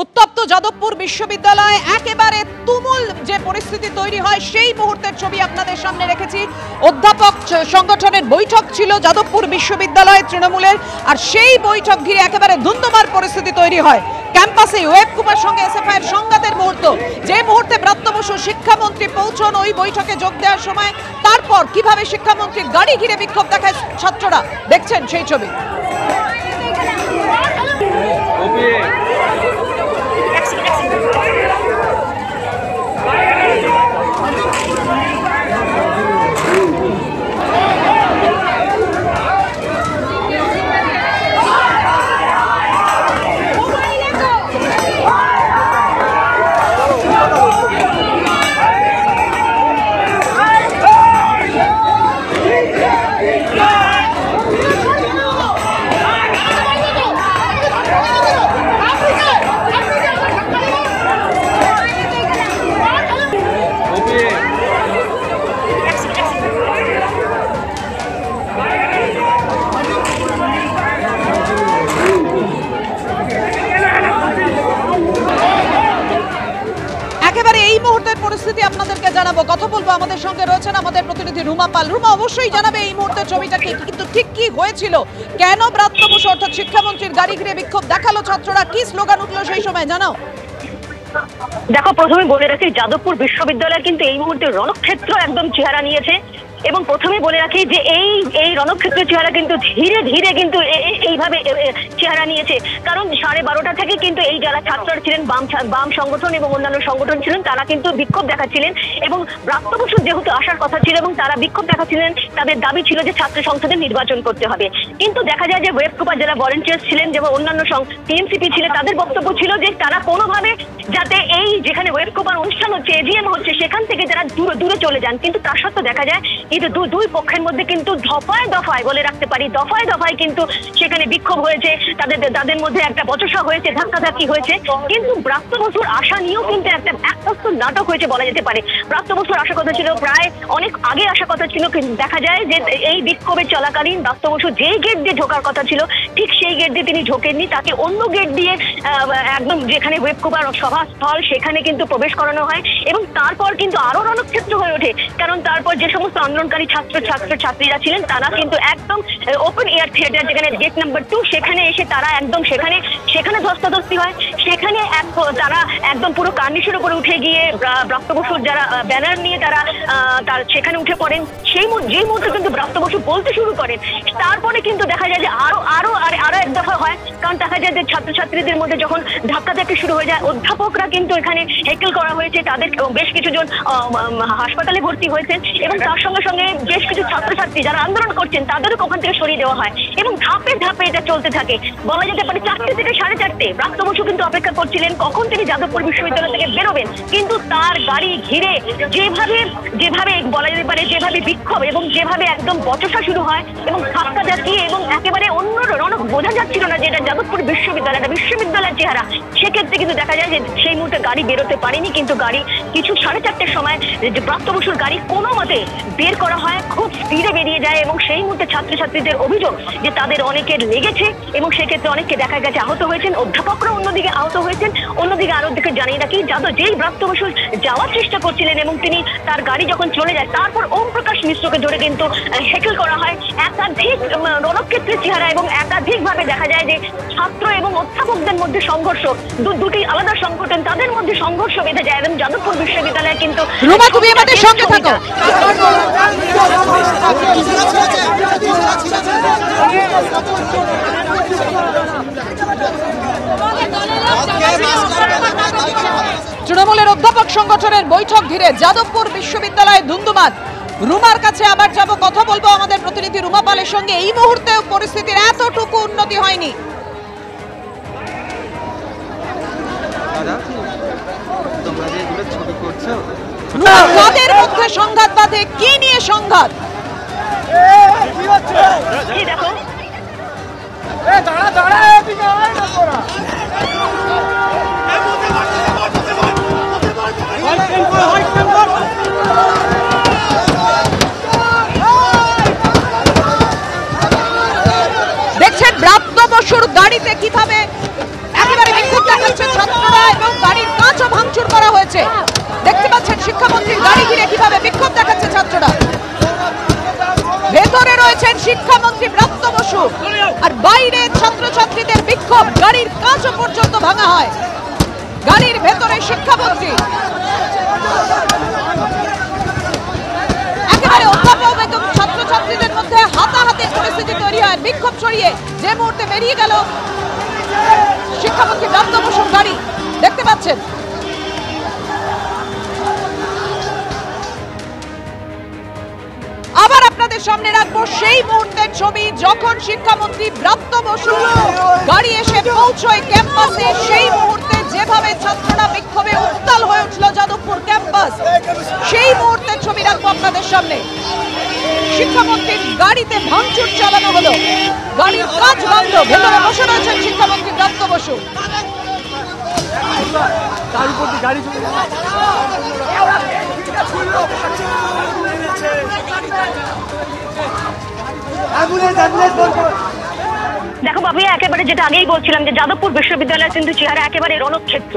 উত্তপ্ত যাদবপুর বিশ্ববিদ্যালয়ে একেবারে তুমুল যে পরিস্থিতি তৈরি হয় সেই মুহূর্তের ছবি আপনাদের সামনে রেখেছি। অধ্যাপক সংগঠনের বৈঠক ছিল যাদবপুর বিশ্ববিদ্যালয়ে তৃণমূলের, আর সেই বৈঠক ঘিরে একেবারে ধুন্ধুমার পরিস্থিতি তৈরি হয়। ক্যাম্পাসে ওয়েবকুপার সঙ্গে এসএফআই এর সংঘাতের মুহূর্ত, যে মুহূর্তে ব্রাত্য বসু শিক্ষামন্ত্রী পৌঁছন ওই বৈঠকে যোগ দেওয়ার সময়, তারপর কিভাবে শিক্ষামন্ত্রীর গাড়ি ঘিরে বিক্ষোভ দেখায় ছাত্ররা, দেখছেন সেই ছবি। এই মুহূর্তের পরিস্থিতি আপনাদেরকে জানাবো, কথা বলবো। আমাদের সঙ্গে রয়েছেন আমাদের প্রতিনিধি রুমা পাল। রুমা অবশ্যই জানাবে এই মুহূর্তের ছবিটা কি, কিন্তু ঠিক কি হয়েছিল, কেন ব্রাত্য বসু অর্থাৎ শিক্ষামন্ত্রীর গাড়ি ঘিরে বিক্ষোভ দেখালো ছাত্ররা, কি স্লোগান উঠলো সেই সময়, জানাও। দেখো, প্রথমে বলে রাখি যাদবপুর বিশ্ববিদ্যালয় কিন্তু এই মুহূর্তে রণক্ষেত্র একদম চেহারা নিয়েছে। এবং প্রথমে বলে রাখি যে এই রণক্ষেত্র চেহারা কিন্তু ধীরে ধীরে কিন্তু এইভাবে চেহারা নিয়েছে, কারণ 12:30 থেকে কিন্তু এই যারা ছাত্ররা ছিলেন, বাম সংগঠন এবং অন্যান্য সংগঠন ছিলেন, তারা কিন্তু বিক্ষোভ দেখাচ্ছিলেন। এবং ব্রাত্য বসুর যেহেতু আসার কথা ছিল এবং তারা বিক্ষোভ দেখাচ্ছিলেন, তাদের দাবি ছিল যে ছাত্র সংসদে নির্বাচন করতে হবে। কিন্তু দেখা যায় যে ওয়েবকুপার যারা ভলেন্টিয়ার্স ছিলেন, যেমন অন্যান্য টিএমসিপি ছিলেন, তাদের বক্তব্য ছিল যে তারা কোনোভাবে যাতে এই যেখানে ওয়েবকুপার অনুষ্ঠান হচ্ছে, এজিএম হচ্ছে, সেখান থেকে যারা দূরে চলে যান। কিন্তু তার সত্ত্বেও দেখা যায় কিন্তু দুই পক্ষের মধ্যে কিন্তু দফায় দফায় বলে রাখতে পারি, দফায় দফায় কিন্তু সেখানে বিক্ষোভ হয়েছে, তাদের মধ্যে একটা বচসা হয়েছে, ধাক্কাধাক্কি হয়েছে। কিন্তু ব্রাত্য বসুর আশা নিয়েও কিন্তু একটা নাটক হয়েছে বলা যেতে পারে। ব্রাত্য বসুর আসার কথা ছিল প্রায় অনেক আগে আসার কথা ছিল, কিন্তু দেখা যায় যে এই বিক্ষোভের চলাকালীন ব্রাত্য বসু যেই গেট দিয়ে ঢোকার কথা ছিল ঠিক সেই গেট দিয়ে তিনি ঢোকেননি, তাকে অন্য গেট দিয়ে একদম যেখানে ওয়েবকুপার সভাস্থল সেখানে কিন্তু প্রবেশ করানো হয়। এবং তারপর কিন্তু আরো রণক্ষেত্র হয়ে ওঠে, কারণ তারপর যে সমস্ত আন্দোলনকারী ছাত্রীরা ছিলেন তারা কিন্তু একদম ওপেন এয়ার থিয়েটার যেখানে গেট নাম্বার 2 সেখানে এসে তারা একদম সেখানে ধস্তাধস্তি হয়। সেখানে তারা একদম পুরো কার্নিশের উপরে উঠে গিয়ে ব্রাত্য বসুর যারা ব্যানার নিয়ে তারা সেখানে উঠে পড়েন। যেই মুহূর্তে কিন্তু ব্রাত্য বসু বলতে শুরু করেন, তারপরে কিন্তু দেখা যায় যে আরো এক দফা হয়, কারণ দেখা যায় যে ছাত্রছাত্রীদের মধ্যে যখন ধাক্কাধাক্কি শুরু হয়ে যায়, অধ্যাপকরা কিন্তু এখানে হেকেল করা হয়েছে, তাদের বেশ কিছুজন হাসপাতালে ভর্তি হয়েছেন। এবং তার সঙ্গে সঙ্গে বেশ কিছু ছাত্রছাত্রী যারা আন্দোলন করছেন তাদেরও ওখান থেকে সরিয়ে দেওয়া হয়। এবং ধাপে ধাপে এটা চলতে থাকে, বলা যেতে পারে 4টে থেকে 4:30। ব্রাত্য বসু কিন্তু অপেক্ষা করছিলেন কখন তিনি যাদবপুর বিশ্ববিদ্যালয় থেকে বেরোবেন, কিন্তু তার গাড়ি ঘিরে যেভাবে বলা যেতে পারে যেভাবে বিক্ষোভ এবং যেভাবে একদম বচসা শুরু হয় এবং ধাক্কাধাক্কি এবং একেবারে অন্য রণক বোঝা যাচ্ছিল না যে এটা যাদবপুর বিশ্ববিদ্যালয়, এটা বিশ্ববিদ্যালয়ের চেহারা। সেক্ষেত্রে কিন্তু দেখা যায় যে সেই মুহূর্তে গাড়ি বেরোতে পারেনি, কিন্তু গাড়ি কিছু 4:30-র সময় ব্রাত্য বসুর গাড়ি কোনো মতে বের করা হয়, খুব স্পিডে বেরিয়ে যায়। এবং সেই মুহূর্তে ছাত্রছাত্রীদের অভিযোগ যে তাদের অনেকের লেগেছে এবং সেক্ষেত্রে অনেককে দেখা গেছে আহত হয়েছেন, অধ্যাপকরা অন্যদিকে আহত হয়েছেন। অন্যদিকে আরো দিকে জানিয়ে রাখি, যেই ব্রাত্য বসু যাওয়ার চেষ্টা করছিলেন এবং তিনি তার গাড়ি যখন চলে যায়, তারপর ওম প্রকাশ মিশ্রকে ধরে কিন্তু হেকেল করা হয়। একাধিক রণক্ষেত্রের চেহারা এবং একাধিকভাবে দেখা যায় যে ছাত্র এবং অধ্যাপকদের মধ্যে সংঘর্ষ, দুটি আলাদা সংগঠন, তাদের মধ্যে সংঘর্ষ বেঁধে যায়। এবং যাদবপুর বিশ্ববিদ্যালয়ে কিন্তু রুমা, তুমি আমাদের সঙ্গে থাকো। তৃণমূলের অধ্যাপক সংগঠনের বৈঠক ঘিরে যাদবপুর বিশ্ববিদ্যালয়ে ধুন্ধুমার। রুমার কাছে আবার যাব, কথা বলবো আমাদের প্রতিনিধি রুমা পালের সঙ্গে। এই মুহূর্তে পরিস্থিতির এতটুকু উন্নতি হয়নি। কাদের মধ্যে সংঘাত বাঁধে, কি নিয়ে সংঘাত? দেখছেন ব্রাত্য বসুর গাড়িতে কিভাবে একেবারে বিক্ষোভ দেখাচ্ছে ছাত্র হচ্ছে। দেখতে পাচ্ছেন শিক্ষামন্ত্রীর গাড়ি ঘিরে কিভাবে বিক্ষোভ দেখাচ্ছে ছাত্ররা। ভেতরে রয়েছেন শিক্ষামন্ত্রী ব্রাত্য বসু, আর বাইরে ছাত্রছাত্রীদের বিক্ষোভ, গাড়ির কাঁচও পর্যন্ত ভাঙা হয়। গাড়ির ভেতরে শিক্ষামন্ত্রী, একেবারে অধ্যাপক এবং ছাত্রছাত্রীদের মধ্যে হাতাহাতির পরিস্থিতি তৈরি হয়। বিক্ষোভ ছড়িয়ে যে মুহূর্তে বেরিয়ে গেল শিক্ষামন্ত্রী ব্রাত্য বসুর গাড়ি, দেখতে পাচ্ছেন। আবার আপনাদের সামনে রাখবো সেই মুহূর্তের ছবি, যখন শিক্ষামন্ত্রী ব্রাত্য বসু গাড়ি এসে পৌঁছয় ক্যাম্পাসে। সেই মুহূর্তে যেভাবে ছাত্ররা বিক্ষোভে উত্তাল হয়ে উঠল যাদবপুর ক্যাম্পাস, সেই মুহূর্তের ছবি রাখবো আপনাদের সামনে। শিক্ষামন্ত্রীর গাড়িতে ভাঙচুর চালানো হলো, গাড়ির কাঁচ ভাঙলো, ভেতরে বসে রয়েছেন শিক্ষামন্ত্রী ব্রাত্য বসু। দেখো বাবু, একেবারে যেটা আগেই বলছিলাম যে যাদবপুর বিশ্ববিদ্যালয়ের কিন্তু চেহারা একেবারে রণক্ষেত্র।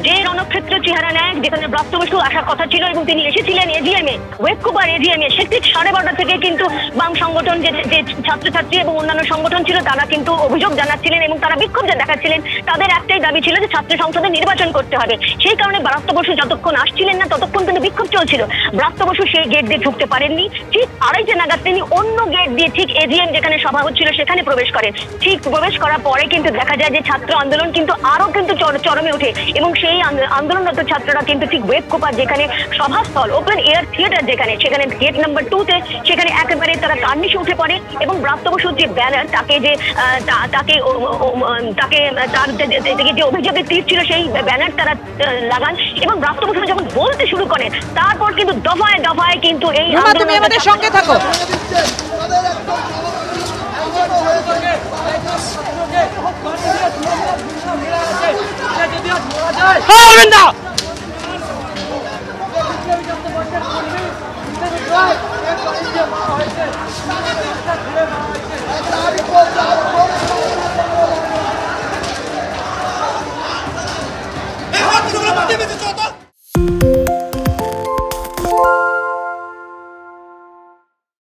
যে রণক্ষেত্র চেহারা নেয়, যেখানে ব্রাত্য বসু আসার কথা ছিল এবং তিনি এসেছিলেন এজিএমে, ওয়েবকুপার এজিএমে। সে ঠিক 12:30 থেকে কিন্তু বাম সংগঠন, যে ছাত্রছাত্রী এবং অন্যান্য সংগঠন ছিল, তারা কিন্তু অভিযোগ জানাচ্ছিলেন এবং তারা বিক্ষোভ দেখাচ্ছিলেন। তাদের একটাই দাবি ছিল যে ছাত্র সংসদে নির্বাচন করতে হবে। সেই কারণে ব্রাত্য বসু যতক্ষণ আসছিলেন না ততক্ষণ কিন্তু বিক্ষোভ চলছিল। ব্রাত্য বসু সেই গেট দিয়ে ঢুকতে পারেননি। ঠিক 2:30 নাগাদ তিনি অন্য গেট দিয়ে ঠিক এজিএম যেখানে সভা হচ্ছিল সেখানে প্রবেশ করেন। ঠিক প্রবেশ করার পরে কিন্তু দেখা যায় যে ছাত্র আন্দোলন কিন্তু আরো কিন্তু চরমে ওঠে এবং সেই আন্দোলনরত ছাত্ররা কিন্তু ঠিক ওয়েবকুপার যেখানে সভাস্থল, ওপেন এয়ার থিয়েটার যেখানে, সেখানে গেট নাম্বার 2-তে সেখানে একেবারে তারা কার্নিশে উঠে পড়ে এবং ব্রাত্য বসুর যে ব্যানার, তাকে যে অভিযোগের তীর ছিল সেই ব্যানার তারা লাগান এবং ব্রাত্য বসু যখন বলতে শুরু করেন, তারপর কিন্তু দফায় দফায় কিন্তু এই তুমি আমাদের সঙ্গে থাকো। Hey,